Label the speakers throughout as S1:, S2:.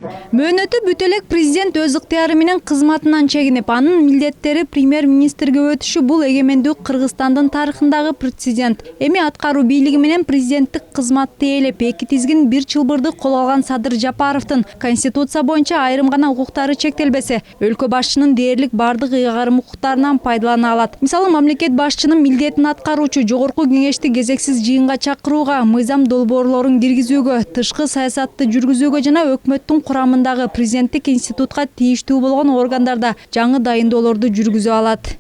S1: Мөөнөтү бүт элек президент өз ыктыяры менен кызматынан чегинип, анын милдеттери премьер-министрге өтүшү бул эгемендүү Кыргызстандын тарыхындагы прецедент. Эми аткаруу бийлиги менен президенттик кызматты ээлеп, эки тизгин бир чылбырды кол алган Садыр Жапаровдун Конституция боюнча айрым гана укуктары чектелбесе, өлкө башчынын дээрлик бардык ыйгарым укуктарынан пайдалана алат. Мисалы, мамлекет башчынын милдетин аткаруучу жогорку кеңешти кезексиз жыйынга чакырууга, мыйзам долбоорлорун киргизүүгө, тышкы саясатты жүргүзүүгө жана өкмөттүн курамындагы президенттик институтка тийиштүү болгон органдарда жаңы дайындоолорду жүргүзө алат.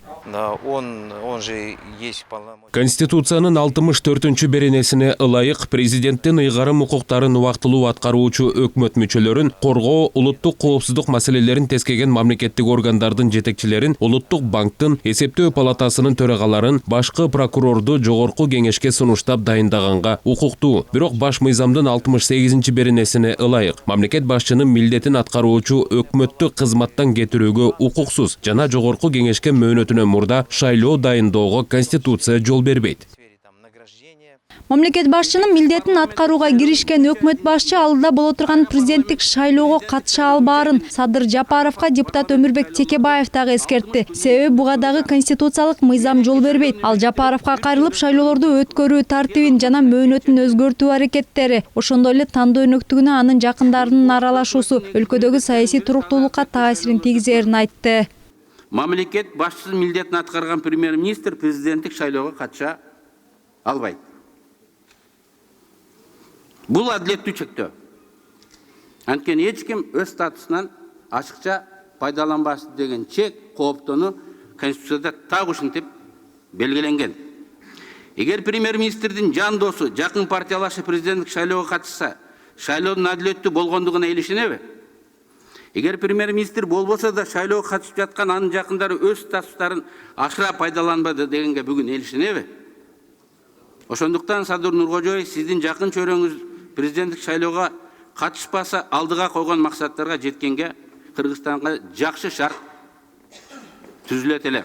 S2: Конституциянын 64-чү беренесине ылайык президенттин ыйгарым укуктарын убактылуу аткаруучу өкмөт мүчөлөрүн коргоо, улуттук коопсуздук маселелерин тескеген мамлекеттик органдардын жетекчилерин, улуттук банктын, эсептөө палатасынын төрагаларын, башкы прокурорду жогорку кеңешке сунуштап дайындаганга укуктуу. Бирок баш мыйзамдын 68-чи беренесине ылайык мамлекет башчынын милдетин аткаруучу өкмөттү кызматтан кетирүүгө укуксуз жана жогорку кеңешке мөөнөтүнөн мурда шайлоо дайындоого Конституция жол бербейт.
S1: Мамлекет башчынын милдетин аткарууга киришкен өкмөт башчы алдыда боло турган президенттик шайлоого катыша албаарын Садыр Жапаровго депутат Өмүрбек Текебаев дагы эскертти. Себеби буга дагы конституциялык мыйзам жол бербейт. Ал Жапаровго кайрылып шайлоолорду өткөрүү тартибин жана мөөнөтүн өзгөртүү аракеттери, ошондой эле тандоо өнөктүгүнө анын жакындарынын аралашуусу өлкөдөгү саясий туруктуулукка таасирин тийгизерин айтты.
S3: Мамлекет башчысынын милдетин аткарган премьер-министр президенттик шайлоого катыша албайт. Бул адилеттүү чектөө. Анткени эч ким өз статусунан ашыкча пайдаланбасын деген чек, кооптону Конституцияда так ушинтип белгиленген. Эгер премьер-министрдин жан досу, жакын партиялашы президенттик шайлоого катышса, шайлоонун адилеттүү болгондугуна ишенеби? Эгер премьер-министр болбосо да шайлоого катышып жаткан анын жакындары өз статустарын ашыра пайдаланбады дегенге бүгүн ишенеби? Ошондуктан Садыр Нуркожоев, сиздин жакын чөйрөңүз президенттик шайлоого катышпаса, алдыга койгон максаттарга жеткенге Кыргызстанга жакшы шарт түзүлөт эле.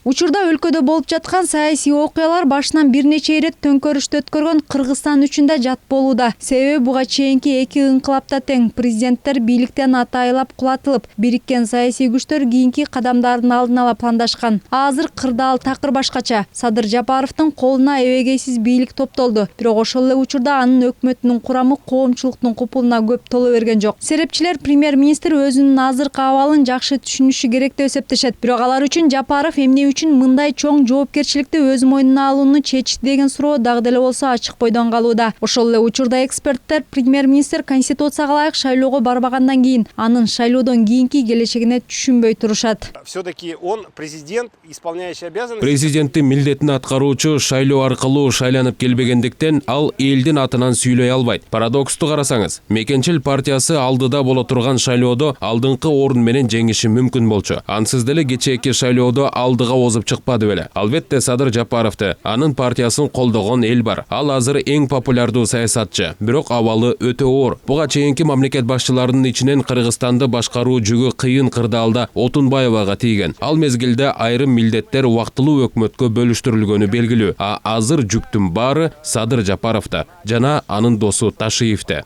S1: Учурда өлкөдө болуп жаткан саясий окуялар башынан бир нече ирет төңкөрүштү өткөргөн Кыргызстан үчүн да жат болууда. Себеби буга чейинки эки ыңкылапта тең президенттер бийликтен атайылап кулатылып, бириккен саясий күчтөр кийинки кадамдардын алдын ала пландашкан. Азыр кырдаал такыр башкача. Садыр Жапаровдун колуна эбегейсиз бийлик топтолду. Бирок ошол эле учурда анын өкмөтүнүн курамы коомчулуктун купулуна көп толо берген жок. Серепчилер премьер-министр өзүнүн азыркы абалын жакшы түшүнүшү керек деп эсептешет. Бирок алар үчүн Жапаров эмне үчүн мындай чоң жоопкерчиликти өз мойнуна алууну чечти деген суроо дагы деле болсо ачык бойдон калууда. Ошол эле учурда эксперттер премьер-министр Конституцияга ылайык шайлоого барбагандан кийин анын шайлоодон кийинки келечегине түшүнбөй турушат.
S4: Все-таки он президент, исполняющий обязанности.
S2: Президенттин милдетин аткаруучу шайлоо аркылуу шайланып келбегендиктен ал элдин атынан сүйлөй албайт. Парадоксту карасаңыз, Мекенчил партиясы алдыда боло турган шайлоодо алдыңкы орун менен жеңиши мүмкүн болчу. Ансыз деле кечээки шайлоодо алдыга озуп чыкпады беле. Албетте Садыр Жапаровду, анын партиясын колдогон эл бар. Ал азыр эң популярдуу саясатчы, бирок абалы өтө оор. Буга чейинки мамлекет башчыларынын ичинен Кыргызстанды башкаруу жүгү кыйын кырдаалда Отунбаевага тийген. Ал мезгилде айрым милдеттер убактылуу өкмөткө бөлүштүрүлгөнү белгилүү. Азыр жүктүн баары Садыр Жапаровдо жана анын досу Ташиевде.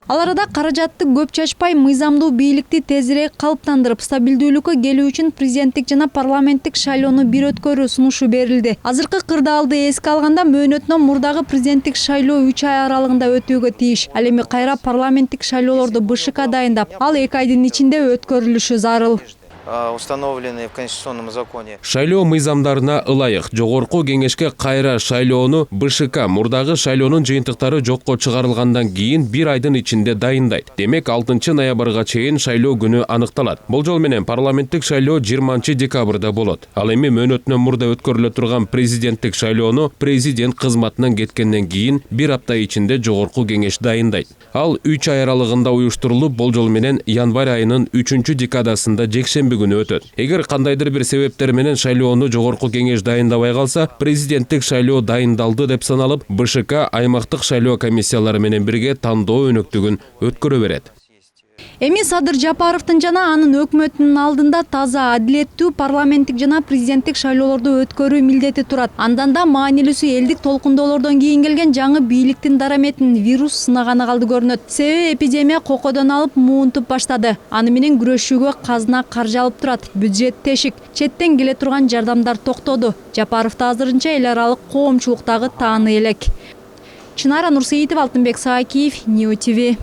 S1: Ал арада каражатты көп чачпай, мыйзамдуу бийликти тезирээк калыптандырып, стабилдүүлүккө келүү үчүн президенттик жана парламенттик шайлоону бир өткөрүү сунушу берилди. Азыркы кырдаалды эске алганда мөөнөтүнөн мурдагы президенттик шайлоо 3 ай аралыгында өтүүгө тийиш. Ал эми кайра парламенттик шайлоолорду БШК дайындап, ал 2 айдын ичинде өткөрүлүшү зарыл.
S5: Установленные в Конституционном законе.
S2: Шайлоо мыйзамдарына ылайык жогорку кеңешке кайра шайлоону БШК мурдагы шайлоонун жыйынтыктары жокко чыгарылгандан кийин 1 айдын ичинде дайындайт. Демек 6 ноябрга чейин шайлоо күнү аныкталат. Болжол менен парламенттик шайлоо 20 декабрда болот. Ал эми мөөнөтүнөн мурда өткөрүлө турган президенттик шайлоону президент кызматынан кеткенден кийин 1 апта ичинде жогорку кеңеш дайындайт. Ал 3 ай аралыгында уюштурулуп, болжол менен январь айынын 3 декадасында жекшемби күнү өтөт. Эгер кандайдыр бир себептер менен шайлоону жогорку кеңеш дайындабай калса, президенттик шайлоо дайындалды деп саналып, БШК аймактык шайлоо комиссиялары менен бирге тандоо өнөктүгүн өткөрө берет.
S1: Эми Садыр Жапаровдун жана анын өкмөтүнүн алдында таза, адилеттүү парламенттик жана президенттик шайлоолорду өткөрүү милдети турат. Андан да маанилүүсү элдик толкундоолордон кийин келген жаңы бийликтин дараметин вирус сынаганы калды көрүнөт. Себеби эпидемия кокодон алып муунтуп баштады. Аны менен күрөшүүгө казына каржы алып турат. Бюджет тешик, четтен келе турган жардамдар токтоду. Жапаров да азырынча эл аралык коомчулуктагы тааны элек. Чынара Нурсеитова, Алтынбек Саакиев, Нью ТВ.